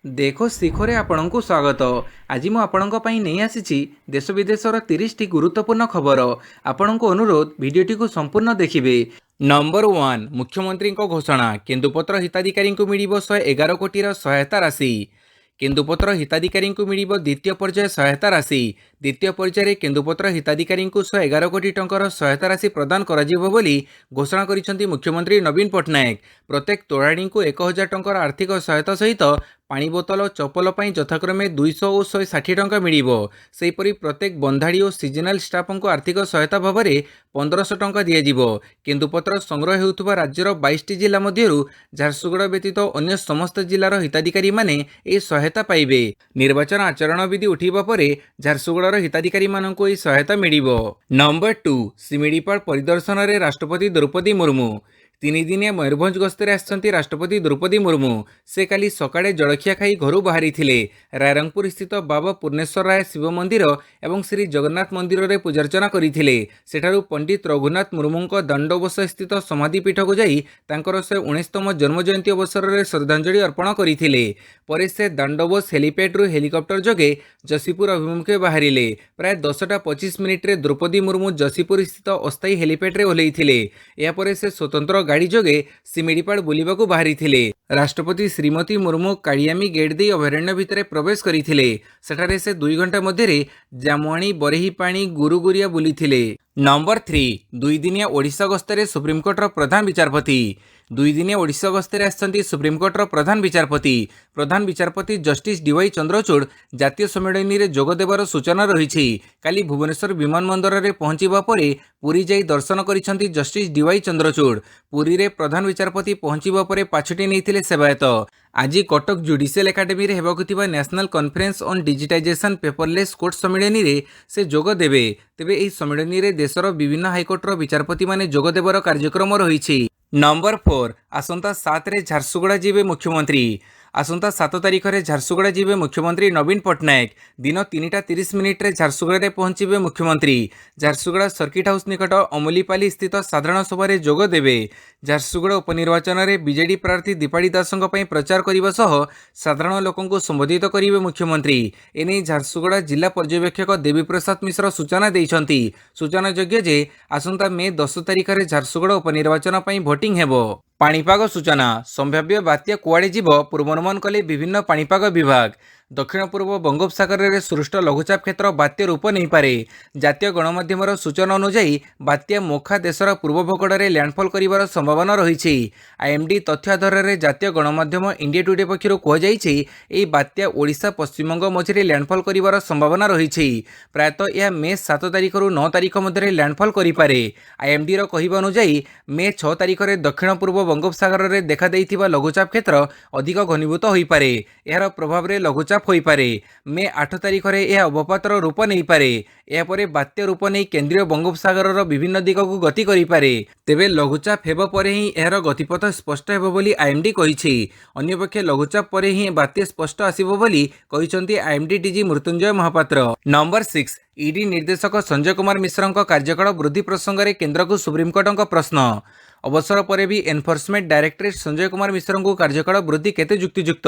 देखो ଶିଖରେ ଆପଣଙ୍କୁ ସ୍ୱାଗତ। ଆଜି ମୁଁ ଆପଣଙ୍କ ପାଇଁ ନେଇ ଆସିଛି ଦେଶ ବିଦେଶର 30ଟି ଗୁରୁତ୍ୱପୂର୍ଣ୍ଣ ଖବର। ଆପଣଙ୍କୁ ଅନୁରୋଧ ଭିଡ଼ିଓଟିକୁ ସମ୍ପୂର୍ଣ୍ଣ ଦେଖିବେ। ନମ୍ବର 1 ମୁଖ୍ୟମନ୍ତ୍ରୀଙ୍କ ଘୋଷଣା, କେନ୍ଦୁପତ୍ର ହିତାଧିକାରୀଙ୍କୁ ମିଳିବ 111 କୋଟିର ସହାୟତା ରାଶି। କେନ୍ଦୁପତ୍ର ହିତାଧିକାରୀଙ୍କୁ ମିଳିବ ଦ୍ୱିତୀୟ ପର୍ଯ୍ୟାୟ ସହାୟତା ରାଶି। ଦ୍ୱିତୀୟ ପର୍ଯ୍ୟାୟରେ କେନ୍ଦୁପତ୍ର ହିତାଧିକାରୀଙ୍କୁ 111 କୋଟି ଟଙ୍କାର ସହାୟତା ରାଶି ପ୍ରଦାନ କରାଯିବ ବୋଲି ଘୋଷଣା କରିଛନ୍ତି ମୁଖ୍ୟମନ୍ତ୍ରୀ ନବୀନ ପଟ୍ଟନାୟକ। ପ୍ରତ୍ୟେକ ତୋଳାଣୀଙ୍କୁ 1000 ଟଙ୍କାର ଆର୍ଥିକ ସହାୟତା ସହିତ ପାଣି ବୋତଲ ଚପଲ ପାଇଁ ଯଥାକ୍ରମେ 200 ଓ 160 ଟଙ୍କା ମିଳିବ। ସେହିପରି ପ୍ରତ୍ୟେକ ବନ୍ଧାଡ଼ି ଓ ସିଜନାଲ ଷ୍ଟାଫଙ୍କୁ ଆର୍ଥିକ ସହାୟତା ଭାବରେ 1500 ଟଙ୍କା ଦିଆଯିବ। କେନ୍ଦୁପତ୍ର ସଂଗ୍ରହ ହେଉଥିବା ରାଜ୍ୟର 22ଟି ଜିଲ୍ଲା ମଧ୍ୟରୁ ଝାରସୁଗୁଡ଼ା ବ୍ୟତୀତ ଅନ୍ୟ ସମସ୍ତ ଜିଲ୍ଲାର ହିତାଧିକାରୀମାନେ ଏହି ସହାୟତା ପାଇବେ। ନିର୍ବାଚନ ଆଚରଣ ବିଧି ଉଠିବା ପରେ ଝାରସୁଗୁଡ଼ାର ହିତାଧିକାରୀମାନଙ୍କୁ ଏହି ସହାୟତା ମିଳିବ। ନମ୍ବର 2 ଶିମିଳିପାଳ ପରିଦର୍ଶନରେ ରାଷ୍ଟ୍ରପତି ଦ୍ରୌପଦୀ ମୁର୍ମୁ। 3 ଦିନିଆ ମୟୂରଭଞ୍ଜ ଗସ୍ତରେ ଆସିଛନ୍ତି ରାଷ୍ଟ୍ରପତି ଦ୍ରୌପଦୀ ମୁର୍ମୁ। ସେ କାଲି ସକାଳେ ଜଳଖିଆ ଖାଇ ଘରୁ ବାହାରିଥିଲେ। ରାୟରଙ୍ଗପୁର ସ୍ଥିତ ବାବା ପୂର୍ଣ୍ଣେଶ୍ୱର ରାୟ ଶିବ ମନ୍ଦିର ଏବଂ ଶ୍ରୀ ଜଗନ୍ନାଥ ମନ୍ଦିରରେ ପୂଜାର୍ଚ୍ଚନା କରିଥିଲେ। ସେଠାରୁ ପଣ୍ଡିତ ରଘୁନାଥ ମୁର୍ମୁଙ୍କ ଦାଣ୍ଡବୋସ ସ୍ଥିତ ସମାଧିପୀଠକୁ ଯାଇ ତାଙ୍କର 119ତମ ଜନ୍ମ ଜୟନ୍ତୀ ଅବସରରେ ଶ୍ରଦ୍ଧାଞ୍ଜଳି ଅର୍ପଣ କରିଥିଲେ। ପରେ ସେ ଦାଣ୍ଡବୋସ ହେଲିପ୍ୟାଡ୍ରୁ ହେଲିକପ୍ଟର ଯୋଗେ ଯଶୀପୁର ଅଭିମୁଖେ ବାହାରିଲେ। ପ୍ରାୟ 10ଟା 25 ମିନିଟ୍ରେ ଦ୍ରୌପଦୀ ମୁର୍ମୁ ଯଶୀପୁର ସ୍ଥିତ ଅସ୍ଥାୟୀ ହେଲିପ୍ୟାଡ୍ରେ ଓହ୍ଲାଇଥିଲେ। ଏହାପରେ ସେ ସ୍ୱତନ୍ତ୍ର ଗାଡ଼ି ଯୋଗେ ଶିମିଳିପାଳ ବୁଲିବାକୁ ବାହାରିଥିଲେ। ରାଷ୍ଟ୍ରପତି ଶ୍ରୀମତୀ ମୁର୍ମୁ କାଳିଆମି ଗେଟ୍ ଦେଇ ଅଭୟାରଣ୍ୟ ଭିତରେ ପ୍ରବେଶ କରିଥିଲେ। ସେଠାରେ ସେ 2 ଘଣ୍ଟା ମଧ୍ୟରେ ଜାମୁଆଣୀ, ବରେହିପାଣି, ଗୁରୁଗୁରିଆ ବୁଲିଥିଲେ। ନମ୍ବର 3 2 ଦିନିଆ ଓଡ଼ିଶା ଗସ୍ତରେ ସୁପ୍ରିମକୋର୍ଟର ପ୍ରଧାନ ବିଚାରପତି। 2 ଦିନିଆ ଓଡ଼ିଶା ଗସ୍ତରେ ଆସିଛନ୍ତି ସୁପ୍ରିମକୋର୍ଟର ପ୍ରଧାନ ବିଚାରପତି। ପ୍ରଧାନ ବିଚାରପତି ଜଷ୍ଟିସ୍ ଡିୱାଇ ଚନ୍ଦ୍ରଚୂଡ଼ ଜାତୀୟ ସମ୍ମିଳନୀରେ ଯୋଗ ଦେବାର ସୂଚନା ରହିଛି। କାଲି ଭୁବନେଶ୍ୱର ବିମାନ ବନ୍ଦରରେ ପହଞ୍ଚିବା ପରେ ପୁରୀ ଯାଇ ଦର୍ଶନ କରିଛନ୍ତି ଜଷ୍ଟିସ୍ ଡିୱାଇ ଚନ୍ଦ୍ରଚୂଡ଼। ପୁରୀରେ ପ୍ରଧାନ ବିଚାରପତି ପହଞ୍ଚିବା ପରେ ପାଛୋଟି ନେଇଥିଲେ ସେବାୟତ। ଆଜି କଟକ ଜୁଡ଼ିସିଆଲ ଏକାଡେମୀରେ ହେବାକୁ ଥିବା national conference on digitisation paperless court ସମ୍ମିଳନୀରେ ସେ ଯୋଗ ଦେବେ। ତେବେ ଏହି ସମ୍ମିଳନୀରେ ଦେଶର ବିଭିନ୍ନ ହାଇକୋର୍ଟର ବିଚାରପତିମାନେ ଯୋଗ ଦେବାର କାର୍ଯ୍ୟକ୍ରମ ରହିଛି। ନମ୍ବର 4 ଆସନ୍ତା 7ରେ ଝାରସୁଗୁଡ଼ା ଯିବେ ମୁଖ୍ୟମନ୍ତ୍ରୀ। ଆସନ୍ତା 7 ତାରିଖରେ ଝାରସୁଗୁଡ଼ା ଯିବେ ମୁଖ୍ୟମନ୍ତ୍ରୀ ନବୀନ ପଟ୍ଟନାୟକ। ଦିନ 3ଟା 30 ମିନିଟ୍ରେ ଝାରସୁଗୁଡ଼ାରେ ପହଞ୍ଚିବେ ମୁଖ୍ୟମନ୍ତ୍ରୀ। ଝାରସୁଗୁଡ଼ା ସର୍କିଟ ହାଉସ୍ ନିକଟ ଅମୁଲିପାଲି ସ୍ଥିତ ସାଧାରଣ ସଭାରେ ଯୋଗ ଦେବେ। ଝାରସୁଗୁଡ଼ା ଉପନିର୍ବାଚନରେ ବିଜେଡି ପ୍ରାର୍ଥୀ ଦୀପାଳି ଦାସଙ୍କ ପାଇଁ ପ୍ରଚାର କରିବା ସହ ସାଧାରଣ ଲୋକଙ୍କୁ ସମ୍ବୋଧିତ କରିବେ ମୁଖ୍ୟମନ୍ତ୍ରୀ। ଏନେଇ ଝାରସୁଗୁଡ଼ା ଜିଲ୍ଲା ପର୍ଯ୍ୟବେକ୍ଷକ ଦେବୀପ୍ରସାଦ ମିଶ୍ର ସୂଚନା ଦେଇଛନ୍ତି। ସୂଚନାଯୋଗ୍ୟ ଯେ ଆସନ୍ତା ମେ 10 ତାରିଖରେ ଝାରସୁଗୁଡ଼ା ଉପନିର୍ବାଚନ ପାଇଁ ଭୋଟିଂ ହେବ। ପାଣିପାଗ ସୂଚନା, ସମ୍ଭାବ୍ୟ ବାତ୍ୟା କୁଆଡ଼େ ଯିବ ପୂର୍ବାନୁମାନ କଲେ ବିଭିନ୍ନ ପାଣିପାଗ ବିଭାଗ। ଦକ୍ଷିଣ ପୂର୍ବ ବଙ୍ଗୋପସାଗରରେ ସୃଷ୍ଟ ଲଘୁଚାପ କ୍ଷେତ୍ର ବାତ୍ୟା ରୂପ ନେଇପାରେ। ଜାତୀୟ ଗଣମାଧ୍ୟମର ସୂଚନା ଅନୁଯାୟୀ ବାତ୍ୟା ମୋଖା ଦେଶର ପୂର୍ବ ଉପକୂଳରେ ଲ୍ୟାଣ୍ଡଫଲ୍ କରିବାର ସମ୍ଭାବନା ରହିଛି। ଆଇଏମ୍ଡି ତଥ୍ୟ ଆଧାରରେ ଜାତୀୟ ଗଣମାଧ୍ୟମ ଇଣ୍ଡିଆ ଟୁଡେ ପକ୍ଷରୁ କୁହାଯାଇଛି ଏହି ବାତ୍ୟା ଓଡ଼ିଶା ପଶ୍ଚିମବଙ୍ଗ ମଝିରେ ଲ୍ୟାଣ୍ଡଫଲ୍ କରିବାର ସମ୍ଭାବନା ରହିଛି। ପ୍ରାୟତଃ ଏହା ମେ 7 ତାରିଖରୁ 9 ତାରିଖ ମଧ୍ୟରେ ଲ୍ୟାଣ୍ଡଫଲ୍ କରିପାରେ। ଆଇଏମ୍ଡିର କହିବା ଅନୁଯାୟୀ ମେ 6 ତାରିଖରେ ଦକ୍ଷିଣ ପୂର୍ବ ବଙ୍ଗୋପସାଗରରେ ଦେଖାଦେଇଥିବା ଲଘୁଚାପ କ୍ଷେତ୍ର ଅଧିକ ଘନୀଭୂତ ହୋଇପାରେ। ଏହାର ପ୍ରଭାବରେ ଲଘୁଚାପ ହୋଇପାରେ। ମେ 8 ତାରିଖରେ ଏହା ଅବପାତର ରୂପ ନେଇପାରେ। ଏହାପରେ ବାତ୍ୟା ରୂପ ନେଇ କେନ୍ଦ୍ରୀୟ ବଙ୍ଗୋପସାଗରର ବିଭିନ୍ନ ଦିଗକୁ ଗତି କରିପାରେ। ତେବେ ଲଘୁଚାପ ହେବା ପରେ ହିଁ ଏହାର ଗତିପଥ ସ୍ପଷ୍ଟ ହେବ ବୋଲି ଆଇଏମ୍ଡି କହିଛି। ଅନ୍ୟପକ୍ଷେ ଲଘୁଚାପ ପରେ ହିଁ ବାତ୍ୟା ସ୍ପଷ୍ଟ ଆସିବ ବୋଲି କହିଛନ୍ତି IMD DG Mrutyunjay Mohapatra. Number 6 ED ନିର୍ଦ୍ଦେଶକ ସଞ୍ଜୟ କୁମାର ମିଶ୍ରଙ୍କ କାର୍ଯ୍ୟକାଳ ବୃଦ୍ଧି ପ୍ରସଙ୍ଗରେ କେନ୍ଦ୍ରକୁ ସୁପ୍ରିମକୋର୍ଟଙ୍କ ପ୍ରଶ୍ନ। ଅବସର ପରେ ବି ଏନଫୋର୍ସମେଣ୍ଟ ଡାଇରେକ୍ଟୋରେଟ୍ ସଞ୍ଜୟ କୁମାର ମିଶ୍ରଙ୍କୁ କାର୍ଯ୍ୟକାଳ ବୃଦ୍ଧି କେତେ ଯୁକ୍ତିଯୁକ୍ତ,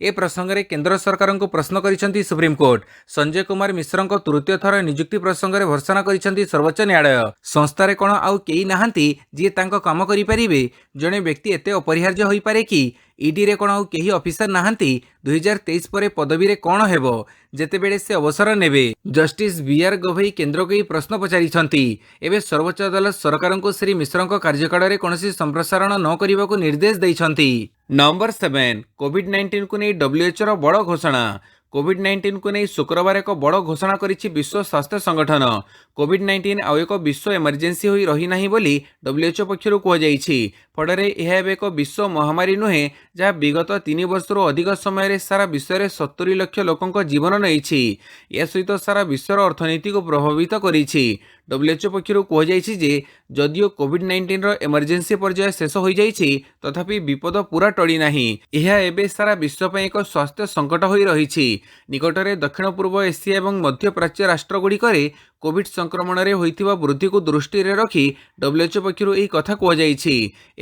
ଏ ପ୍ରସଙ୍ଗରେ କେନ୍ଦ୍ର ସରକାରଙ୍କୁ ପ୍ରଶ୍ନ କରିଛନ୍ତି ସୁପ୍ରିମକୋର୍ଟ। ସଞ୍ଜୟ କୁମାର ମିଶ୍ରଙ୍କ ତୃତୀୟ ଥର ନିଯୁକ୍ତି ପ୍ରସଙ୍ଗରେ ଭର୍ତ୍ସନା କରିଛନ୍ତି ସର୍ବୋଚ୍ଚ ନ୍ୟାୟାଳୟ। ସଂସ୍ଥାରେ କ'ଣ ଆଉ କେହି ନାହାନ୍ତି ଯିଏ ତାଙ୍କ କାମ କରିପାରିବେ? ଜଣେ ବ୍ୟକ୍ତି ଏତେ ଅପରିହାର୍ଯ୍ୟ ହୋଇପାରେ କି? ଇଡିରେ କ'ଣ ଆଉ କେହି ଅଫିସର ନାହାନ୍ତି? 2023 ପରେ ପଦବୀରେ କ'ଣ ହେବ ଯେତେବେଳେ ସେ ଅବସର ନେବେ? ଜଷ୍ଟିସ୍ ବିଆର୍ ଗଭେଇ କେନ୍ଦ୍ରକୁ ଏହି ପ୍ରଶ୍ନ ପଚାରିଛନ୍ତି। ଏବେ ସର୍ବୋଚ୍ଚ ଅଦାଲତ ସରକାରଙ୍କୁ ଶ୍ରୀ ମିଶ୍ରଙ୍କ କାର୍ଯ୍ୟକାଳରେ କୌଣସି ସମ୍ପ୍ରସାରଣ ନ କରିବାକୁ ନିର୍ଦ୍ଦେଶ ଦେଇଛନ୍ତି। ନମ୍ବର 7 କୋଭିଡ୍-19କୁ ନେଇ ଡବ୍ଲ୍ୟୁଏଚ୍ଓର ବଡ଼ ଘୋଷଣା। କୋଭିଡ୍-19କୁ ନେଇ ଶୁକ୍ରବାର ଏକ ବଡ଼ ଘୋଷଣା କରିଛି ବିଶ୍ୱ ସ୍ୱାସ୍ଥ୍ୟ ସଂଗଠନ। କୋଭିଡ୍-19 ଆଉ ଏକ ବିଶ୍ୱ ଏମର୍ଜେନ୍ସି ହୋଇ ରହିନାହିଁ ବୋଲି ଡବ୍ଲ୍ୟୁଏଚ୍ଓ ପକ୍ଷରୁ କୁହାଯାଇଛି। ଫଳରେ ଏହା ଏବେ ଏକ ବିଶ୍ୱ ମହାମାରୀ ନୁହେଁ, ଯାହା ବିଗତ 3 ବର୍ଷରୁ ଅଧିକ ସମୟରେ ସାରା ବିଶ୍ୱରେ 70 ଲକ୍ଷ ଲୋକଙ୍କ ଜୀବନ ନେଇଛି। ଏହା ସହିତ ସାରା ବିଶ୍ୱର ଅର୍ଥନୀତିକୁ ପ୍ରଭାବିତ କରିଛି। ଡବ୍ଲ୍ୟୁଏଚ୍ଓ ପକ୍ଷରୁ କୁହାଯାଇଛି ଯେ ଯଦିଓ କୋଭିଡ୍-19ର ଏମର୍ଜେନ୍ସି ପର୍ଯ୍ୟାୟ ଶେଷ ହୋଇଯାଇଛି, ତଥାପି ବିପଦ ପୁରା ଟଳି ନାହିଁ। ଏହା ଏବେ ସାରା ବିଶ୍ୱ ପାଇଁ ଏକ ସ୍ୱାସ୍ଥ୍ୟ ସଙ୍କଟ ହୋଇ ରହିଛି। ନିକଟରେ ଦକ୍ଷିଣ ପୂର୍ବ ଏସିଆ ଏବଂ ମଧ୍ୟପ୍ରାଚ୍ୟ ରାଷ୍ଟ୍ରଗୁଡ଼ିକରେ କୋଭିଡ୍ ସଂକ୍ରମଣରେ ହୋଇଥିବା ବୃଦ୍ଧିକୁ ଦୃଷ୍ଟିରେ ରଖି ଡବ୍ଲ୍ୟୁଏଚ୍ଓ ପକ୍ଷରୁ ଏହି କଥା କୁହାଯାଇଛି।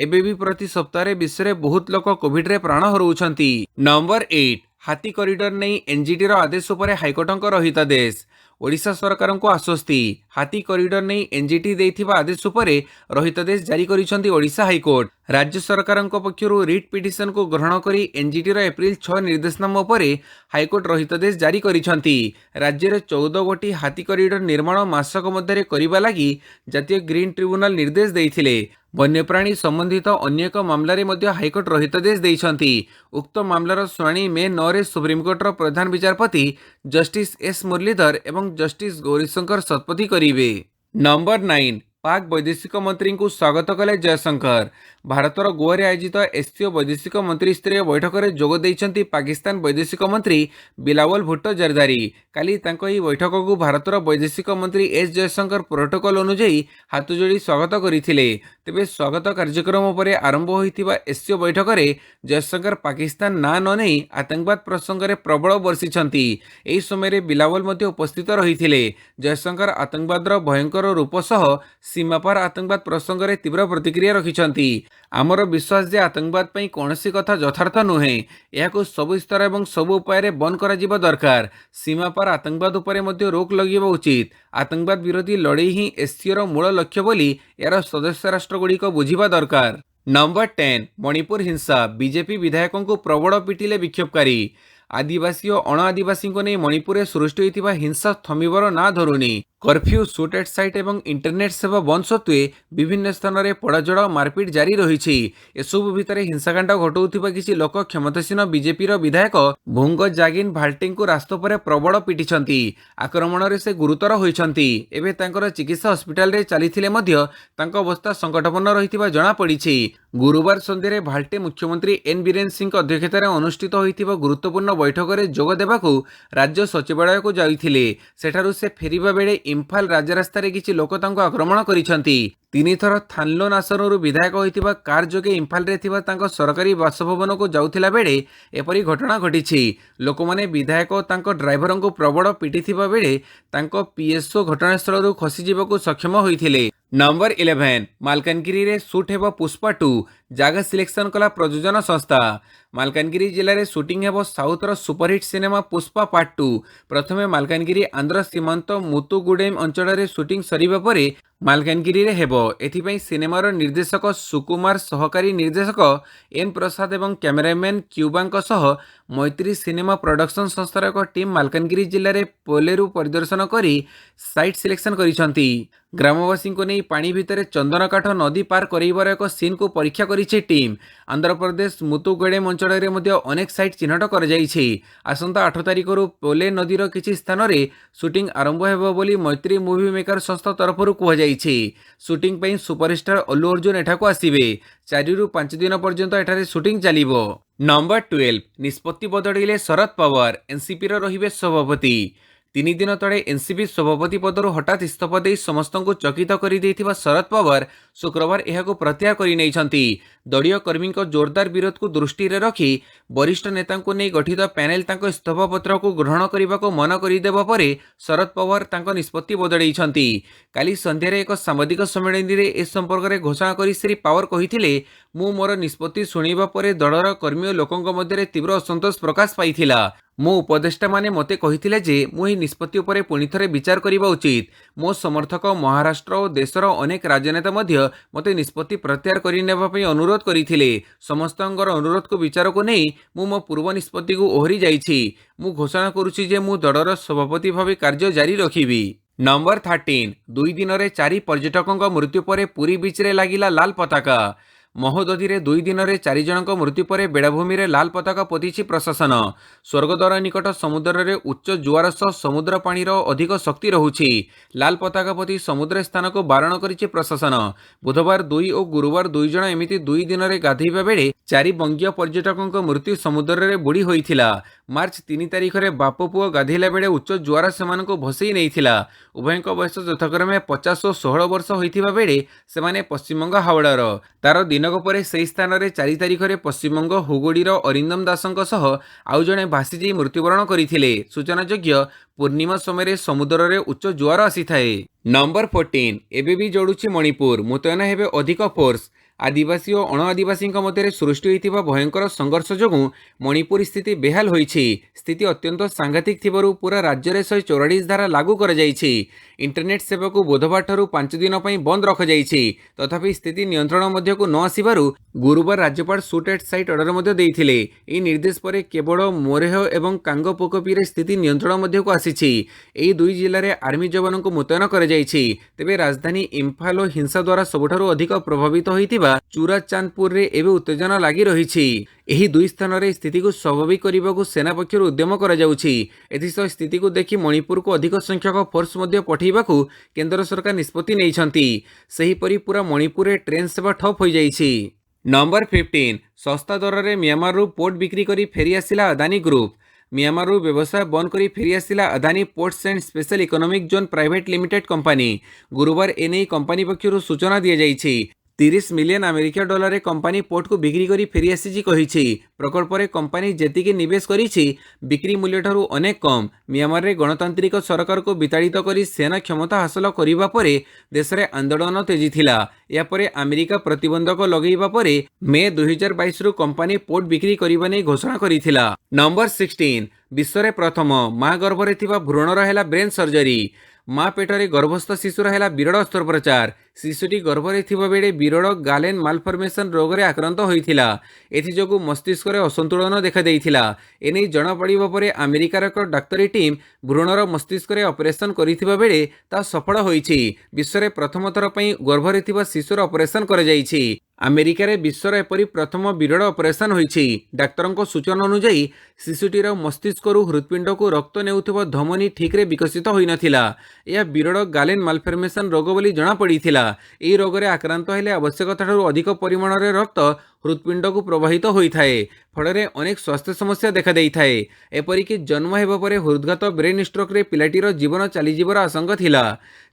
ଏବେ ବି ପ୍ରତି ସପ୍ତାହରେ ବିଶ୍ୱରେ ବହୁତ ଲୋକ କୋଭିଡ୍ରେ ପ୍ରାଣ ହରାଉଛନ୍ତି। ନମ୍ବର 8 हाथी कॉरिडोर नहीं एनजीटी आदेश उपर हाइकोर्टଙ୍କ रहितादेश। ओडिशा सरकार को आश्वस्ति हाथी कॉरिडोर नहीं एनजीटी देइथिबा आदेश उपरे रहितादेश जारी करिसंती ओडिशा हाइकोर्ट। राज्य सरकार पक्षरु रिट पिटिशन को ग्रहण करी एनजीटी एप्रिल 6 निर्देशनामा उपरे हाइकोर्ट रहितादेश जारी करिसंती। राज्य में 14 गोटी हाथी कॉरिडोर निर्माण मासक मध्य करबा लागि जातीय ग्रीन ट्रिब्यूनल निर्देश देइथिले। वन्यप्राणी संबंधित अन्य एक मामलें हाइकोर्ट रहितादेश देइछंती। उक्त मामलार शुणाणी मे 9 रे सुप्रीमकोर्टर प्रधान विचारपति जस्टिस एस मुरलीधर एवं जस्टिस गौरीशंकर शतपथी करिवे। नंबर 9 पाक वैदेशिक मंत्री को स्वागत कले जयशंकर। भारतर गोवा आयोजित एससीओ वैदेशिक मंत्री स्तरीय बैठक में जोग देइछंती पाकिस्तान वैदेशिक मंत्री बिलावल भुट्टो जरदारी। काली तांको ई बैठक को भारतर वैदेशिक मंत्री एस जयशंकर प्रोटोकॉल अनुଯାयी हाथ जोड़ी स्वागत करथिले। तेबे स्वागत कार्यक्रम पर आरंभ होइतिबा एससीओ बैठक में जयशंकर पाकिस्तान ना न नहीं आतंकवाद प्रसंग में प्रबल बर्षिछंती। एही समय बिलावल मध्य उपस्थित रहिथिले। जयशंकर आतंकवादर भयंकर रूप सह सीमापार आतंकवाद प्रसंग में तीव्र प्रतिक्रिया रखिछंती। आमर विश्वास जे आतंकवाद पई कोनोसी कथा यथार्थ नुहे। याकु सबु स्तर एवं सबु उपाय बंद करा जिबा दरकार। सीमापार आतंकवाद उपरे मध्य रोक लगिबा उचित। आतंकवाद विरोधी लड़ाई ही एससीओ मूल लक्ष्य बोली यार सदस्य राष्ट्र गुड़िक बुझिबा दरकार। नंबर 10 मणिपुर हिंसा बीजेपी विधायकों को प्रबल पिटिले विक्षोभकारी। आदिवासी और अण आदिवासी को नहीं मणिपुर में सृष्टि होता हिंसा थमिबर ना धरुनी। कर्फ्यू सुट एट साइट एवं इंटरनेट सेवा बंद सत्वे विभिन्न स्थान में पड़ाजड़ा मारपिट जारी रही। एसबू भितर हिंसाकांड घटाऊा किसी लोक क्षमतासीन बीजेपी विधायक भुंग जागिन भाल्टे को रास्ता पर प्रबल पिटिछंती। आक्रमण में से गुरुतर होइछंती। एबे तांकर चिकित्सा हस्पिटाल रे चलीथिले मध्य तांको अवस्था संकटापन्न रहितिबा जणा पड़िछि। गुरुवार संध्यारे भाल्टे मुख्यमंत्री एन बीरेन सिंह अध्यक्षतार अनुष्ठित होइतिबा गुरुत्वपूर्ण बैठक में जोग देबाकू राज्य सचिवालय को जाइथिले। सेठारु से फेरिबा बेले इम्फाल राजरास्ता किसी लोक आक्रमण करिसेंती। 3 थर थानलोन आसनरू विधायक होइतिबा कार जोगे इम्फाल रे थिबा तांको सरकारी बासभवन को जाउथिला बेले एपरी घटना घटिछि। लोक माने विधायक और तांको ड्राइवर को प्रबल पिटिथिबा बेले तांको पीएसओ घटनास्थल खसी जीवाकू सक्षम होइथिले। नंबर 11 मालकानगिरी रे शूट हेबो पुष्पा 2 जागा सिलेक्शन कला प्रयोजन संस्था। मालकानगिरी जिले में शूटिंग हेबो साउथर सुपरहिट सिनेमा पुष्पा पार्ट 2। प्रथमे मालकानगिरी आंध्र सीमांत मुतुगुडेम अंचल में शूटिंग सरिबा परे मालकानगिरी रे हेबो। एथिपई सिनेमार निर्देशक सुकुमार सहकारी निर्देशक एन प्रसाद एवं कैमेरामैन क्यूबांक सह मैत्री सिनेमा प्रोडक्शन संस्थार एक टीम मालकानगिरी जिले में पोलेरु परिदर्शन करी साइट सिलेक्शन करिसंती। ग्रामवासी को नहीं पानी भितर चंदनकाठ नदी पार कराइबार एक सीन को परीक्षा करिछि टीम। आंध्र प्रदेश मुतुगुडेम अंचल में अनेक साइट चिन्हट कर जाइछि। आसंता 8 तारिख पोले नदीर किछि स्थान रे शूटिंग आरंभ हेबो बोली मैत्री मूवी मेकर संस्था तरफरु कुहाଯାଇଛି। शूटिंग पई सुपरस्टार अल्लू अर्जुन एठाको आसिबे। 4 ରୁ 5 दिन पर्यंत एठारे शूटिंग चलिबो। नंबर 12 निष्पत्ति बदलिले शरद पवार एनसीपी रहिबे सभापति। 3 दिन तले एनसीपी सभापति पदर हठात इस्तीफा दे समस्त को चकित कर शरद पवार शुक्रवार यह प्रत्याहार करनी। दलीय कर्मी जोरदार विरोध को दृष्टि रखी वरिष्ठ नेता को नहीं गठित पैनेल इस्तीफा पत्र को ग्रहण करने को मन करदेवा पर शरद पवार निष्पत्ति बदलैछंती। काली संध्यारे एक सांबादिक सम्मेलन में ए संपर्क में घोषणा कर श्री पवार कहिथिले मु मोर निष्पत्ति शुणिबा परे दलर कर्मी और लोकों मध्य तीव्र असंतोष प्रकाश पाइथिला। मो उपदेष्टा माने मते कहिथिले जे मु ही निष्पत्ति उपरे पुणी थरे विचार करिबा उचित। मो समर्थक महाराष्ट्र और देशर अनेक राजनेता मध्य मते निष्पत्ति प्रत्याहार करिनेबा पई अनुरोध करिथिले। समस्तंकर अनुरोध को विचार को नहीं मु मो पूर्व निष्पत्ति को ओहरी जाइछि। मु घोषणा करुछि जे मु दलर सभापति भावे कार्य जारी रखिबी। नंबर 13 2 दिन रे 4 पर्यटकों मृत्यु पर पुरी बीच रे लागिला लाल पताका। महोदधि रे 2 दिन रे 4 जनक मृत्यु पर बेड़ाभूमि रे लाल पताका पोतीछि प्रशासन। स्वर्गद्वार निकट समुद्र रे उच्च जुआर सह समुद्र पानी अधिक शक्ति रहुछि। लाल पताका पोती समुद्र स्थान को बारण करिछि प्रशासन। बुधवार 2 और गुरुवार 2 जन एमिति 2 दिन रे गाधैबा बेले 4 बंगीय पर्यटकों मृत्यु समुद्र रे बुड़ी होइथिला। मार्च 3 तारिख रे बाप पुओ गाधैला बेले उच्च जुआर सेमानक भसई नैथिला। उभयक बयस यथाक्रमे 50 और 16 वर्ष होइथिबा बेले सेमाने पश्चिमबंग हावड़ार। तार दिनक परे से स्थान में 4 तारिख में पश्चिमबंग हुगुड़ीर अरिंदम दासंक सह आउ जणे भासीजी मृत्युवरण करथिले। सूचनायोग्य पूर्णिमा समय समुद्र रे उच्च जुआर आसी थाए। नंबर 14 एबे भी जोड़ुछि मणिपुर मुतयन हेबे अधिक फोर्स। आदिवासी और अणआदिवासी मध्य सृष्टि होइतिबा भयंकर संघर्ष जोगुं मणिपुर स्थिति बेहाल होइछि। स्थिति अत्यंत सांघातिक थिबारु पूरा राज्य में 144 धारा लागू कर जाइछि। इंटरनेट सेवा को बुधवार ठारू 5 दिन पर बंद रख जाइछि। तथापि स्थिति नियंत्रण मध्य को न आसिबारु गुरुवार राज्यपाल सुट एट साइट ऑर्डर मध्य देइथिले। एही निर्देश पर केवल मोरेह एवं कांगपोकपी रे स्थिति नियंत्रण मध्य को आसिछि। एही दुई जिल्ला रे आर्मी जवान को मुतयन कर जाइछि। तेबे राजधानी इम्फाल और हिंसा द्वारा सबुठारु अधिक प्रभावित होइतिबा चुराचांदपुर रे एबे उत्तेजना लागि रहिछि। एही दुई स्थान रे स्थिति को स्वाभाविक करने को सेना पक्षर उद्यम करा जाउछि। एथिसह स्थिति को देखि मणिपुर को अधिक संख्यक फोर्स मध्य पठेइबाकू केंद्र सरकार निष्पत्ति नेइछंती। सेहीपरि पूरा मणिपुर रे ट्रेन सेवा ठप हो जाइछि। नंबर 15 सस्ता दर रे म्यांमार रु पोर्ट बिक्री करी फेरी आसिला अदानी ग्रुप। म्यांमार रु व्यवसाय बंद करी फेरी आसिला Adani ports and special economic zone private limited company. गुरुवार एने कंपनी पक्षर सूचना दिया जाइछि। 30 मिलियन अमेरिका डॉलर रे कंपनी पोर्ट को बिक्री करी फेरी आसीछि कहिछि। प्रकल्प रे कंपनी जेतिकी निवेश करिछि बिक्री मूल्य ठारू अनेक कम। म्यांमार रे गणतांत्रिक सरकार को विताड़ित करी सेना क्षमता हासिल करिबा परे देश रे आंदोलन तेजिथिला। या परे अमेरिका प्रतिबंधक लगेइबा परे मे 2022 रु कंपनी पोर्ट बिक्री करिबा नै घोषणा करिथिला। नंबर 16 विश्व रे प्रथम मां गर्भ रे थिबा भ्रूण रहेला ब्रेन सर्जरी। मां पेटरे गर्भस्थ शिशुर है विरल अस्त्रोपचार। शिशुटी गर्भरे थिबा बेले विरल गालेन मालफर्मेशन रोग रे आक्रांत होइथिला। एथिजोगु मस्तिष्क रे असंतुलन देखा देइथिला। एनै जणा पड़िबा परे अमेरिकार एक डाक्तरी टीम भ्रूणर मस्तिष्क रे ऑपरेशन करिथिबा बेले ता सफल होइछि। विश्व रे प्रथम थर पई गर्भरे थिबा शिशुर ऑपरेशन करा जाइछि। अमेरिका रे विश्वर एपरी प्रथम विरल ऑपरेशन होइछि। डाक्तरंको सूचना अनुसार शिशुटीर मस्तिष्क हृत्पिंड को रक्त नेउथिबा धमनी ठीक रे विकसित होई नथिला। यह विरल गालेन मालफर्मेशन रोग बोली जणा पड़िथिला। एही रोग रे आक्रांत हेले आवश्यकता ठारू अधिक परिमाण रे रक्त हृत्पिंड को प्रवाहित होइथाए। फଳରେ अनेक स्वास्थ्य समस्या देखा देइथाए। एपरिक जन्म हेबा परे हृदघात ब्रेन स्ट्रोक रे पिलाटीर जीवन चलीजिबार आशंका थिला।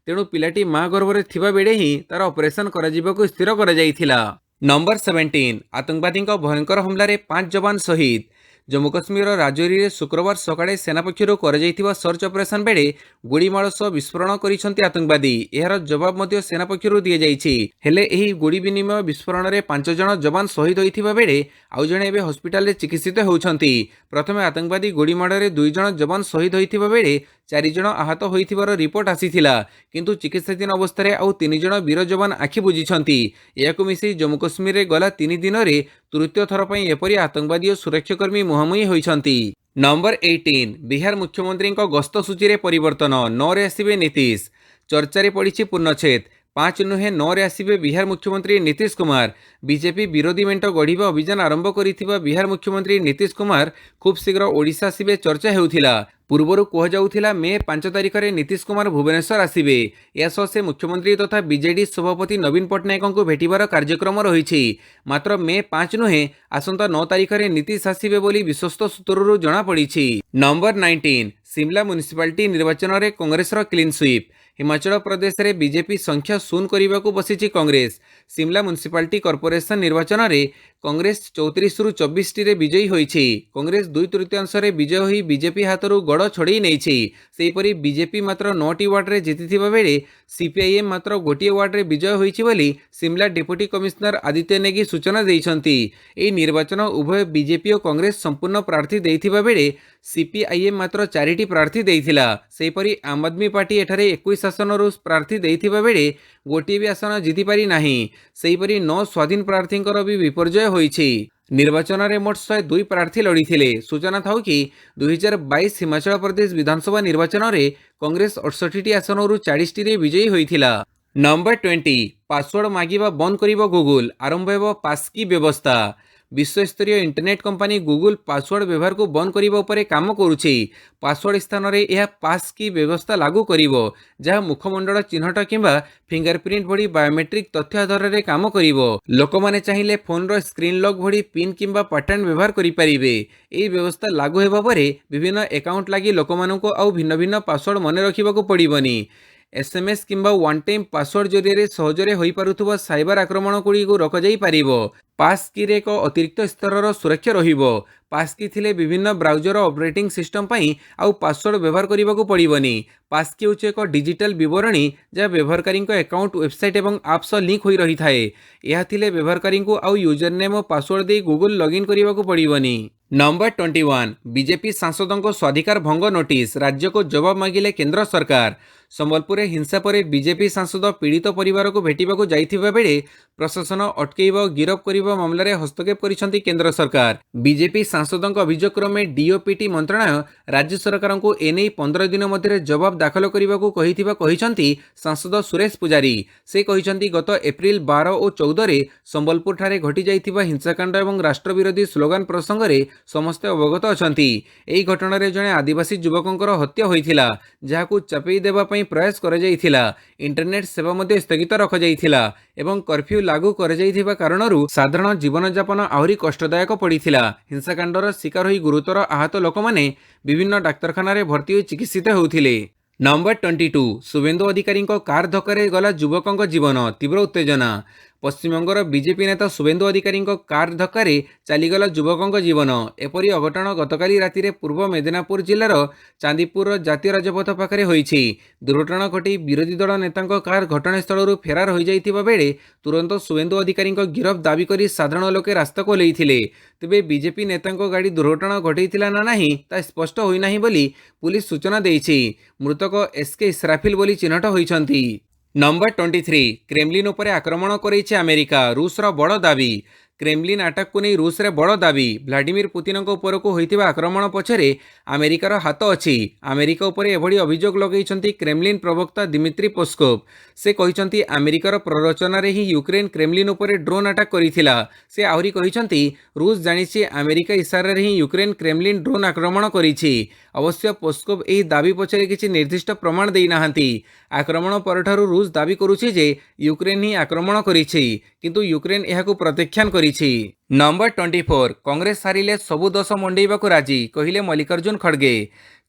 तेणु पिलाटी मां गर्भरे थिबा बेले ही तार ऑपरेशन करा जिबाकू स्थिर करा जाइथिला। नंबर 17 आतंकवादी भयंकर हमलार 5 जवान शहीद। जम्मू कश्मीर राजौरी में शुक्रवार सकाळे सेना पक्षर कर सर्च ऑपरेशन बेले गोड़ीमाड़ सह विस्फोरण करिसेंती आतंकवादी। यार जवाब मध्य सेना पक्षर दि जाइछि। हेले एही गोड़ी विनिमय विस्फोरण में 5 जन जवान शहीद होइथिबा बेले आउ जणे एबे हॉस्पिटल रे चिकित्सित होउछंती। प्रथमे आतंकवादी गोड़ीमाड़ रे 2 जन जवान शहीद होइथिबा बेले 4 जन आहत होइथिबार रिपोर्ट आसीथिला। किंतु चिकित्साधीन अवस्था रे आउ 3 जन वीर जवान आखि बुझिछंती। याकु मिसी जम्मू कश्मीर रे गला 3 दिन रे तृतीय थर पई एपरी आतंकवादी और सुरक्षाकर्मी मुहांमुही होइछंती। नंबर 18 बिहार मुख्यमंत्री गस्त सूची रे परिवर्तन 9 रे आसिबे नीतीश। चर्चा रे पड़िछि पूर्णछेद। 5 नुहे 9 रे आसिबे बिहार मुख्यमंत्री नीतीश कुमार। बीजेपी विरोधी मेंट गढ़िबा अभियान आरंभ करिथिबा बिहार मुख्यमंत्री नीतीश कुमार खूब शीघ्र ओडिशा आसिबे चर्चा हेउथिला। पूर्वर कहजाउथिला मे 5 तारिख रे नीतीश कुमार भुवनेश्वर आसिबे। यासह से मुख्यमंत्री तथा बीजेडी सभापति नवीन पट्टनायक को भेटिबार कार्यक्रम रहिछि। मात्र मे 5 नुहे आसंता 9 तारिख रे नीतीश आसिबे बोली विश्वस्त सूत्ररु जणा पड़िछि। नंबर 19 शिमला म्युनिसिपालिटी निर्वाचन रे कांग्रेस रो क्लीन स्वीप। हिमाचल प्रदेश रे बीजेपी संख्या शून्य करने बसी कांग्रेस। शिमला म्युनिसिपालिटी कॉर्पोरेशन निर्वाचन रे कांग्रेस 34 रु 24 टी रे विजयी होइछि। कांग्रेस 2/3 रे विजय होई बीजेपी हाथरू गड़ छड़े नहीं। सेहीपरि बीजेपी मात्र 9टी वार्ड रे जीतिथिबा बेले सीपीआईएम मात्र गोटे वार्ड रे विजय होइछि बोली शिमला डेप्यूटी कमिश्नर आदित्य नेगी सूचना दैछंती। एही निर्वाचन उभय बीजेपी और कांग्रेस संपूर्ण प्रार्थी दैथिबा बेले सीपीआईएम मात्र 4टी प्रार्थी दैथिला। सेहीपरि आम आदमी पार्टी एठारे 21 आसन प्रार्थी दैथिबा बेले गोटे भी आसन जीति पारि नाही। सेहीपरि 9 स्वाधीन प्रार्थींकर भी विपर्जय होइछि। निर्वाचन में मोट 102 प्रार्थी लड़ीथिले। सूचना था कि 2022 हिमाचल प्रदेश विधानसभा निर्वाचन में कांग्रेस 68टी आसन 40टी रे विजयी होइथिला। नंबर 20 पासवर्ड मागिबा बंद करिबो गूगल। आरंभ हेबो पासकी व्यवस्था। विश्वस्तरीय इंटरनेट कंपनी गूगल पासवर्ड व्यवहार को बंद करने काम करुछि। पासवर्ड स्थान रे यह पास की व्यवस्था लागू करिवो, जहाँ मुखमंडल चिन्हट किंबा फिंगरप्रिंट भली बायोमेट्रिक तथ्य आधार रे काम करिवो। लोकमाने चाहिए फोन रो स्क्रीन लॉक भली पिन किंबा पैटर्न व्यवहार करि परिबे। एही व्यवस्था लागू हेबा परे विभिन्न अकाउंट लागि लोकमाननको आउ भिन्न भिन्न पासवर्ड मने रखिबाको पड़िबनी। एसएमएस किंबा वन टाइम पासवर्ड जरिए सहजरे होई पारुथुबा साइबर आक्रमण गुड़ी को रोक जाई पारिबो। ପାସ୍କିରେ ଏକ ଅତିରିକ୍ତ ସ୍ତରର ସୁରକ୍ଷା ରହିବ। ପାସ୍କି ଥିଲେ ବିଭିନ୍ନ ବ୍ରାଉଜର ଅପରେଟିଂ ସିଷ୍ଟମ ପାଇଁ ଆଉ ପାସୱାର୍ଡ ବ୍ୟବହାର କରିବାକୁ ପଡ଼ିବନି। ପାସ୍କି ହେଉଛି ଏକ ଡିଜିଟାଲ ବିବରଣୀ ଯାହା ବ୍ୟବହାରକାରୀଙ୍କ ଆକାଉଣ୍ଟ, ୱେବସାଇଟ୍ ଏବଂ ଆପ୍ ସହ ଲିଙ୍କ ହୋଇ ରହିଥାଏ। ଏହା ଥିଲେ ବ୍ୟବହାରକାରୀଙ୍କୁ ଆଉ ୟୁଜର ନେମ୍ ଓ ପାସୱାର୍ଡ ଦେଇ ଗୁଗଲ ଲଗ୍ଇନ୍ କରିବାକୁ ପଡ଼ିବନି। ନମ୍ବର 21 ବିଜେପି ସାଂସଦଙ୍କ ସ୍ୱାଧିକାର ଭଙ୍ଗ ନୋଟିସ୍, ରାଜ୍ୟକୁ ଜବାବ ମାଗିଲେ କେନ୍ଦ୍ର ସରକାର। ସମ୍ବଲପୁରରେ ହିଂସା ପରେ ବିଜେପି ସାଂସଦ ପୀଡ଼ିତ ପରିବାରକୁ ଭେଟିବାକୁ ଯାଇଥିବା ବେଳେ ପ୍ରଶାସନ ଅଟକେଇବା ଓ ଗିରଫ କରିବା ମାମଲାରେ ହସ୍ତକ୍ଷେପ କରିଛନ୍ତି କେନ୍ଦ୍ର ସରକାର। ବିଜେପି ସାଂସଦଙ୍କ ଅଭିଯୋଗ କ୍ରମେ ଡିଓପିଟି ମନ୍ତ୍ରଣାଳୟ ରାଜ୍ୟ ସରକାରଙ୍କୁ ଏନେଇ 15 ଦିନ ମଧ୍ୟରେ ଜବାବ ଦାଖଲ କରିବାକୁ କହିଥିବା କହିଛନ୍ତି ସାଂସଦ ସୁରେଶ ପୂଜାରୀ। ସେ କହିଛନ୍ତି ଗତ ଏପ୍ରିଲ 12 ଓ 14ରେ ସମ୍ବଲପୁରଠାରେ ଘଟିଯାଇଥିବା ହିଂସାକାଣ୍ଡ ଏବଂ ରାଷ୍ଟ୍ରବିରୋଧୀ ସ୍ଲୋଗାନ ପ୍ରସଙ୍ଗରେ ସମସ୍ତେ ଅବଗତ ଅଛନ୍ତି। ଏହି ଘଟଣାରେ ଜଣେ ଆଦିବାସୀ ଯୁବକଙ୍କର ହତ୍ୟା ହୋଇଥିଲା, ଯାହାକୁ ଚାପେଇ ଦେବା ପାଇଁ ପ୍ରୟାସ କରାଯାଇଥିଲା। ଇଣ୍ଟରନେଟ୍ ସେବା ମଧ୍ୟ ସ୍ଥଗିତ ରଖାଯାଇଥିଲା ଏବଂ କର୍ଫ୍ୟୁ ଲାଗୁ କରାଯାଇଥିବା କାରଣରୁ ସାଧାରଣ ଜୀବନଯାପନ ଆହୁରି କଷ୍ଟଦାୟକ ପଡ଼ିଥିଲା। ହିଂସାକାଣ୍ଡର ଶିକାର ହୋଇ ଗୁରୁତର ଆହତ ଲୋକମାନେ ବିଭିନ୍ନ ଡାକ୍ତରଖାନାରେ ଭର୍ତ୍ତି ହୋଇ ଚିକିତ୍ସିତ ହେଉଥିଲେ। ନମ୍ବର 22 ଶୁଭେନ୍ଦୁ ଅଧିକାରୀଙ୍କ କାର୍ ଧକ୍କାରେ ଗଲା ଯୁବକଙ୍କ ଜୀବନ, ତୀବ୍ର ଉତ୍ତେଜନା। ପଶ୍ଚିମବଙ୍ଗର ବିଜେପି ନେତା ଶୁଭେନ୍ଦୁ ଅଧିକାରୀଙ୍କ କାର୍ ଧକ୍କାରେ ଚାଲିଗଲା ଯୁବକଙ୍କ ଜୀବନ। ଏପରି ଅଘଟଣ ଗତକାଲି ରାତିରେ ପୂର୍ବ ମେଦିନାପୁର ଜିଲ୍ଲାର ଚାନ୍ଦିପୁରର ଜାତୀୟ ରାଜପଥ ପାଖରେ ହୋଇଛି। ଦୁର୍ଘଟଣା ଘଟି ବିରୋଧୀ ଦଳ ନେତାଙ୍କ କାର୍ ଘଟଣାସ୍ଥଳରୁ ଫେରାର ହୋଇଯାଇଥିବା ବେଳେ ତୁରନ୍ତ ଶୁଭେନ୍ଦୁ ଅଧିକାରୀଙ୍କ ଗିରଫ ଦାବି କରି ସାଧାରଣ ଲୋକେ ରାସ୍ତାକୁ ଓହ୍ଲାଇଥିଲେ। ତେବେ ବିଜେପି ନେତାଙ୍କ ଗାଡ଼ି ଦୁର୍ଘଟଣା ଘଟାଇଥିଲା ନା ନାହିଁ ତାହା ସ୍ପଷ୍ଟ ହୋଇନାହିଁ ବୋଲି ପୁଲିସ ସୂଚନା ଦେଇଛି। ମୃତକ ଏସ୍କେ ଇସ୍ରାଫିଲ ବୋଲି ଚିହ୍ନଟ ହୋଇଛନ୍ତି। ନମ୍ବର 23 କ୍ରେମଲିନ୍ ଉପରେ ଆକ୍ରମଣ କରିଛି ଆମେରିକା, ରୁଷର ବଡ଼ ଦାବି। କ୍ରେମଲିନ୍ ଆଟାକକୁ ନେଇ ରୁଷରେ ବଡ଼ ଦାବି। ଭ୍ଲାଡିମିର ପୁତିନଙ୍କ ଉପରକୁ ହୋଇଥିବା ଆକ୍ରମଣ ପଛରେ ଆମେରିକାର ହାତ ଅଛି। ଆମେରିକା ଉପରେ ଏଭଳି ଅଭିଯୋଗ ଲଗାଇଛନ୍ତି କ୍ରେମଲିନ୍ ପ୍ରବକ୍ତା ଦିମିତ୍ରି ପେସ୍କୋଭ। ସେ କହିଛନ୍ତି ଆମେରିକାର ପ୍ରରୋଚନାରେ ହିଁ ୟୁକ୍ରେନ କ୍ରେମଲିନ୍ ଉପରେ ଡ୍ରୋନ୍ ଆଟାକ୍ କରିଥିଲା। ସେ ଆହୁରି କହିଛନ୍ତି ରୁଷ ଜାଣିଛି ଆମେରିକା ଇସାରାରେ ହିଁ ୟୁକ୍ରେନ କ୍ରେମଲିନ୍ ଡ୍ରୋନ୍ ଆକ୍ରମଣ କରିଛି। ଅବଶ୍ୟ ପେସ୍କୋଭ ଏହି ଦାବି ପଛରେ କିଛି ନିର୍ଦ୍ଦିଷ୍ଟ ପ୍ରମାଣ ଦେଇନାହାନ୍ତି। ଆକ୍ରମଣ ପରଠାରୁ ରୁଷ ଦାବି କରୁଛି ଯେ ୟୁକ୍ରେନ ହିଁ ଆକ୍ରମଣ କରିଛି, କିନ୍ତୁ ୟୁକ୍ରେନ ଏହାକୁ ପ୍ରତ୍ୟାଖ୍ୟାନ କରିଛି। ନମ୍ବର 24 କଂଗ୍ରେସ ହାରିଲେ ସବୁ ଦୋଷ ମୁଣ୍ଡେଇବାକୁ ରାଜି, କହିଲେ ମଲ୍ଲିକାର୍ଜୁନ ଖଡଗେ।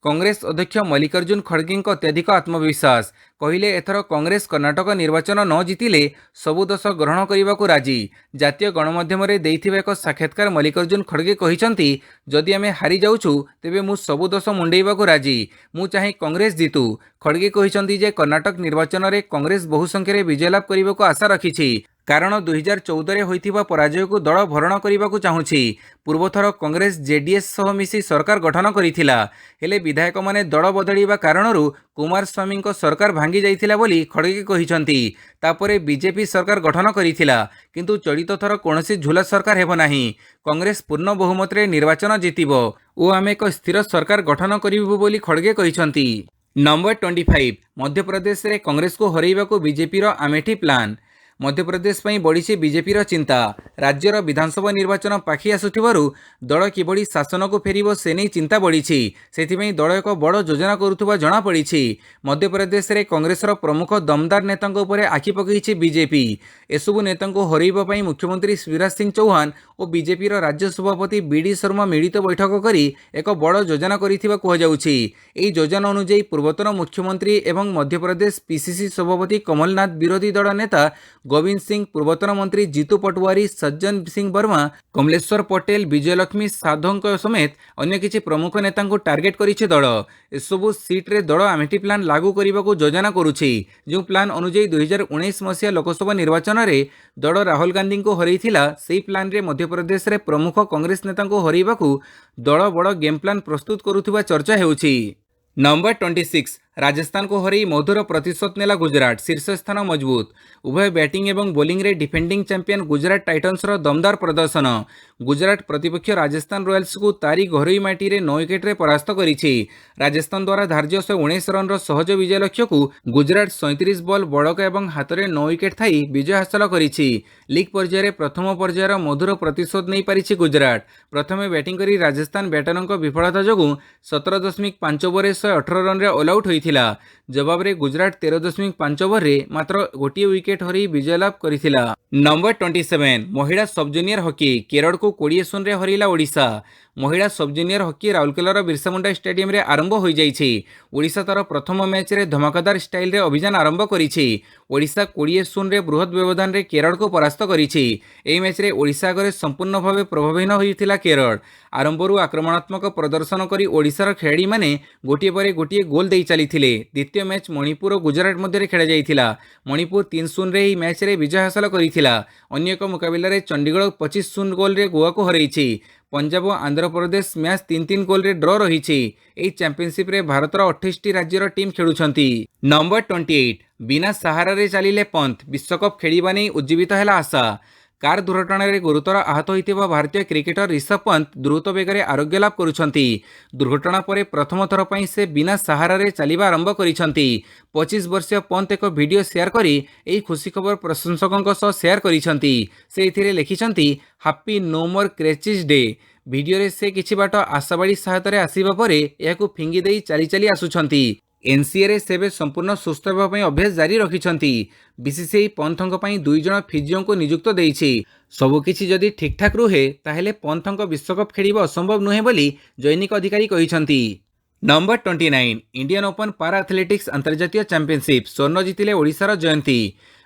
କଂଗ୍ରେସ ଅଧ୍ୟକ୍ଷ ମଲ୍ଲିକାର୍ଜୁନ ଖଡଗେଙ୍କ ଅତ୍ୟଧିକ ଆତ୍ମବିଶ୍ୱାସ। କହିଲେ ଏଥର କଂଗ୍ରେସ କର୍ଣ୍ଣାଟକ ନିର୍ବାଚନ ନ ଜିତିଲେ ସବୁ ଦୋଷ ଗ୍ରହଣ କରିବାକୁ ରାଜି। ଜାତୀୟ ଗଣମାଧ୍ୟମରେ ଦେଇଥିବା ଏକ ସାକ୍ଷାତକାର ମଲ୍ଲିକାର୍ଜୁନ ଖଡଗେ କହିଛନ୍ତି ଯଦି ଆମେ ହାରିଯାଉଛୁ ତେବେ ମୁଁ ସବୁ ଦୋଷ ମୁଣ୍ଡେଇବାକୁ ରାଜି। ମୁଁ ଚାହେଁ କଂଗ୍ରେସ ଜିତୁ। ଖଡଗେ କହିଛନ୍ତି ଯେ କର୍ଣ୍ଣାଟକ ନିର୍ବାଚନରେ କଂଗ୍ରେସ ବହୁ ସଂଖ୍ୟାରେ ବିଜୟ ଲାଭ କରିବାକୁ ଆଶା ରଖିଛି, କାରଣ 2014ରେ ହୋଇଥିବା ପରାଜୟକୁ ଦଳ ଭରଣ କରିବାକୁ ଚାହୁଁଛି। ପୂର୍ବଥର କଂଗ୍ରେସ ଜେଡିଏସ୍ ସହ ମିଶି ସରକାର ଗଠନ କରିଥିଲା, ହେଲେ ବିଧାୟକମାନେ ଦଳ ବଦଳିବା କାରଣରୁ କୁମାରସ୍ୱାମୀଙ୍କ ସରକାର ଭାଙ୍ଗି ଯାଇଥିଲା ବୋଲି ଖଡଗେ କହିଛନ୍ତି। ତାପରେ ବିଜେପି ସରକାର ଗଠନ କରିଥିଲା, କିନ୍ତୁ ଚଳିତ ଥର କୌଣସି ଝୁଲା ସରକାର ହେବ ନାହିଁ। କଂଗ୍ରେସ ପୂର୍ଣ୍ଣ ବହୁମତରେ ନିର୍ବାଚନ ଜିତିବ ଓ ଆମେ ଏକ ସ୍ଥିର ସରକାର ଗଠନ କରିବୁ ବୋଲି ଖଡଗେ କହିଛନ୍ତି। ନମ୍ବର 25 ମଧ୍ୟପ୍ରଦେଶରେ କଂଗ୍ରେସକୁ ହରାଇବାକୁ ବିଜେପିର ଆମେଠି ପ୍ଲାନ୍। ମଧ୍ୟପ୍ରଦେଶ ପାଇଁ ବଢ଼ିଛି ବିଜେପିର ଚିନ୍ତା। ରାଜ୍ୟର ବିଧାନସଭା ନିର୍ବାଚନ ପାଖେଇ ଆସୁଥିବାରୁ ଦଳ କିଭଳି ଶାସନକୁ ଫେରିବ ସେ ନେଇ ଚିନ୍ତା ବଢ଼ିଛି। ସେଥିପାଇଁ ଦଳ ଏକ ବଡ଼ ଯୋଜନା କରୁଥିବା ଜଣାପଡ଼ିଛି। ମଧ୍ୟପ୍ରଦେଶରେ କଂଗ୍ରେସର ପ୍ରମୁଖ ଦମଦାର ନେତାଙ୍କ ଉପରେ ଆଖି ପକାଇଛି ବିଜେପି। ଏସବୁ ନେତାଙ୍କୁ ହରାଇବା ପାଇଁ ମୁଖ୍ୟମନ୍ତ୍ରୀ ଶିବରାଜ ସିଂ ଚୌହାନ ଓ ବିଜେପିର ରାଜ୍ୟ ସଭାପତି ବିଡି ଶର୍ମା ମିଳିତ ବୈଠକ କରି ଏକ ବଡ଼ ଯୋଜନା କରିଥିବା କୁହାଯାଉଛି। ଏହି ଯୋଜନା ଅନୁଯାୟୀ ପୂର୍ବତନ ମୁଖ୍ୟମନ୍ତ୍ରୀ ଏବଂ ମଧ୍ୟପ୍ରଦେଶ ପିସିସି ସଭାପତି କମଲନାଥ, ବିରୋଧୀ ଦଳ ନେତା ଗୋବିନ୍ଦ ସିଂ, ପୂର୍ବତନ ମନ୍ତ୍ରୀ ଜିତୁ ପଟୱାରୀ, ସଜ୍ଜନ ସିଂ ବର୍ମା, କମଲେଶ୍ୱର ପଟେଲ, ବିଜୟଲକ୍ଷ୍ମୀ ସାଧୋଙ୍କ ସମେତ ଅନ୍ୟ କିଛି ପ୍ରମୁଖ ନେତାଙ୍କୁ ଟାର୍ଗେଟ କରିଛି ଦଳ। ଏସବୁ ସିଟ୍ରେ ଦଳ ଆମେଠି ପ୍ଲାନ୍ ଲାଗୁ କରିବାକୁ ଯୋଜନା କରୁଛି। ଯେଉଁ ପ୍ଲାନ୍ ଅନୁଯାୟୀ 2019 ମସିହା ଲୋକସଭା ନିର୍ବାଚନରେ ଦଳ ରାହୁଲ ଗାନ୍ଧୀଙ୍କୁ ହରାଇଥିଲା, ସେହି ପ୍ଲାନ୍ରେ ମଧ୍ୟପ୍ରଦେଶରେ ପ୍ରମୁଖ କଂଗ୍ରେସ ନେତାଙ୍କୁ ହରାଇବାକୁ ଦଳ ବଡ଼ ଗେମ୍ ପ୍ଲାନ୍ ପ୍ରସ୍ତୁତ କରୁଥିବା ଚର୍ଚ୍ଚା ହେଉଛି। ନମ୍ବର 26 ରାଜସ୍ଥାନକୁ ହରାଇ ମଧୁର ପ୍ରତିଶୋଧ ନେଲା ଗୁଜରାଟ, ଶୀର୍ଷ ସ୍ଥାନ ମଜବୁତ। ଉଭୟ ବ୍ୟାଟିଂ ଏବଂ ବୋଲିଂରେ ଡିଫେଣ୍ଡିଂ ଚାମ୍ପିୟନ ଗୁଜରାଟ ଟାଇଟନ୍ସର ଦମଦାର ପ୍ରଦର୍ଶନ। ଗୁଜରାଟ ପ୍ରତିପକ୍ଷ ରାଜସ୍ଥାନ ରୟାଲ୍ସକୁ ତାରି ଘରୋଇ ମାଟିରେ 9 ୱିକେଟରେ ପରାସ୍ତ କରିଛି। ରାଜସ୍ଥାନ ଦ୍ୱାରା ଧାର୍ଯ୍ୟ 119 ରନର ସହଜ ବିଜୟ ଲକ୍ଷ୍ୟକୁ ଗୁଜରାଟ 37 ବଲ୍ ବଳକ ଏବଂ ହାତରେ 9 ୱିକେଟ ଥାଇ ବିଜୟ ହାସଲ କରିଛି। ଲିଗ୍ ପର୍ଯ୍ୟାୟରେ ପ୍ରଥମ ପର୍ଯ୍ୟାୟର ମଧୁର ପ୍ରତିଶୋଧ ନେଇପାରିଛି ଗୁଜରାଟ। ପ୍ରଥମେ ବ୍ୟାଟିଂ କରି ରାଜସ୍ଥାନ ବ୍ୟାଟରଙ୍କ ବିଫଳତା ଯୋଗୁଁ 17.5 ଓଭରରେ 118 ରନରେ ଅଲ୍ ଆଉଟ୍ ହୋଇଥିଲା। ଜବାବରେ ଗୁଜରାଟ 13.5 ଓଭରରେ ମାତ୍ର ଗୋଟିଏ ୱିକେଟ ହରାଇ ବିଜୟ ଲାଭ କରିଥିଲା। ନମ୍ବର 27 ମହିଳା ସବ୍ ଜୁନିୟର ହକି, କେରଳକୁ 20-0ରେ ହରାଇଲା ଓଡ଼ିଶା। महिला सब junior hockey राउरकेलार Birsa Munda stadium रे आरंभ हो जाइछि। ओडिशा तार प्रथम मैच रे धमाकेदार स्टाइल रे अभियान आरंभ करिछि। ओडिशा 20-0 रे बृहत व्यवधान रे केरल को परास्त करिछि। एही मैच रे ओडिशा आगरे संपूर्ण भावे प्रभावहीन होइथिला केरल। आरंभरू आक्रमणात्मक प्रदर्शन करी ओडिशार खेलाड़ी माने गोटिए पर गोटिए गोल देई चलीथिले। द्वितीय मैच मणिपुर और गुजरात मध्य खेला जाइथिला। मणिपुर 3-0 रे एही मैच रे विजय हासिल करिथिला। अन्य एक मुकाबला रे चंडीगढ़ 25-0 गोल रे गोवा को हरैछि। पंजाब और आंध्र प्रदेश मैच 3-3 गोल रे ड्रॉ रहिछि। एही चैंपियनशिप रे भारतर 28 राज्यर टीम खेलुछंती। नंबर 28 बिना सहारा रे चलिले पंत विश्वकप खेलिबा नै उज्जीवित हैला आशा। कार दुर्घटना रे गुरुतर आहत होइतिबा भारतीय क्रिकेटर ऋषभ पंत द्रुत बेगरे आरोग्य लाभ करुछंती। दुर्घटना परे प्रथम थर पई से बिना सहारा रे चलिबा आरंभ करिछंती। 25 वर्षीय पंत एक वीडियो शेयर करी एही खुशी खबर प्रशंसकों सह शेयर करिछंती। से एथिरे लिखिछंती हैप्पी नो मोर क्रैचेस डे। वीडियो रे से किछि बाट आशाबाड़ी सहायता रे आसीबा परे एहाकु फिंगी देई चली चली आसुछंती। एनसीए सेबे संपूर्ण सुस्थ होगा अभ्यास जारी रखिछंती। बीसीसीआई पंथों पर 2 जन फिजिओ को नियुक्त देइछि। सबकिछि जदि ठीक ठाक रुहे ताहेले पंथों विश्वकप खेलिबा असंभव नुहे बोली जैनिक अधिकारी कहिछंती। Number 29 Indian open para athletics अंतर्जातीय चैंपियनशिप स्वर्ण जितिले ओडिशार जयंती।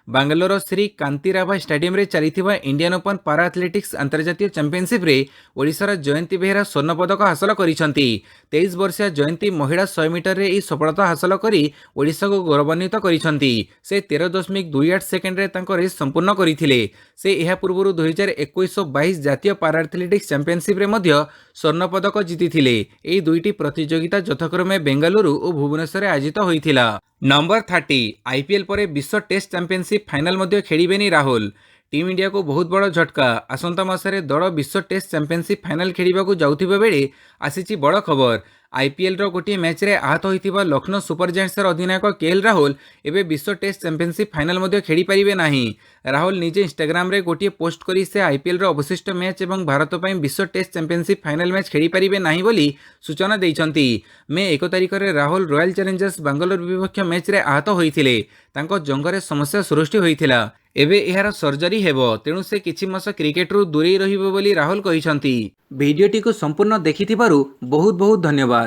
बांगालोर श्री कांतिराभा स्टेडियम रे चलिथिबा इंडियन ओपन पारा एथलेटिक्स अंतर्जातीय चैंपियनशिप रे ओडिशार जयंती बेहेरा स्वर्ण पदक हासिल करिसंती। 23 वर्षीय जयंती महिला 100 मीटर रे ई सफलता हासिल करी ओडिशा को गौरवान्वित करिसंती। से 13.28 सेकेंड रे तांको रेस संपूर्ण करिथिले। से एहा पूर्वरु 2021-22 जातीय पारा एथलेटिक्स चैंपियनशिप रे मध्य स्वर्ण पदक जीतिथिले। एही दुईटी प्रतियोगिता यथाक्रमे बेंगालुरु और भुवनेश्वर आयोजित होइथिला। नंबर 30 आईपीएल पर विश्व टेस्ट चैंपियनशिप फाइनाल मध्य खेलिबेनी राहुल। टीम इंडिया को बहुत बड़ झटका। आसंता मासरे दल विश्व टेस्ट चैंपियनशिप फाइनाल खेलिबाकू जाउथिबा बेले आसीची बड़ खबर। आईपीएल रो गोटे मैच रे आहत होइतिबा लखनऊ सुपर जायंट्सर अधिनायक केएल राहुल एबे विश्व टेस्ट चैंपियनशिप फाइनाल मध्य खेली परिबे नाही। राहुल निजे इंस्टाग्राम रे गोटे पोस्ट करी से आईपीएल रो अवशिष्ट मैच एवं भारत पई विश्व टेस्ट चैंपियनशिप फाइनाल मैच खेली परिबे नाही बोली सूचना दैछंती। मे 1 तारिख रे राहुल रॉयल चैलेंजर्स बेंगलुरु विपक्ष मैच रे आहत होइथिले। तांको जंगरे समस्या सृष्टि होइथिला। एबे एहार सर्जरी हेबो, तेणु से किछि मास क्रिकेट रु दूरे रहिबो बोली राहुल कहिसंती। वीडियोटी को संपूर्ण देखिथिबारु बहुत बहुत धन्यवाद।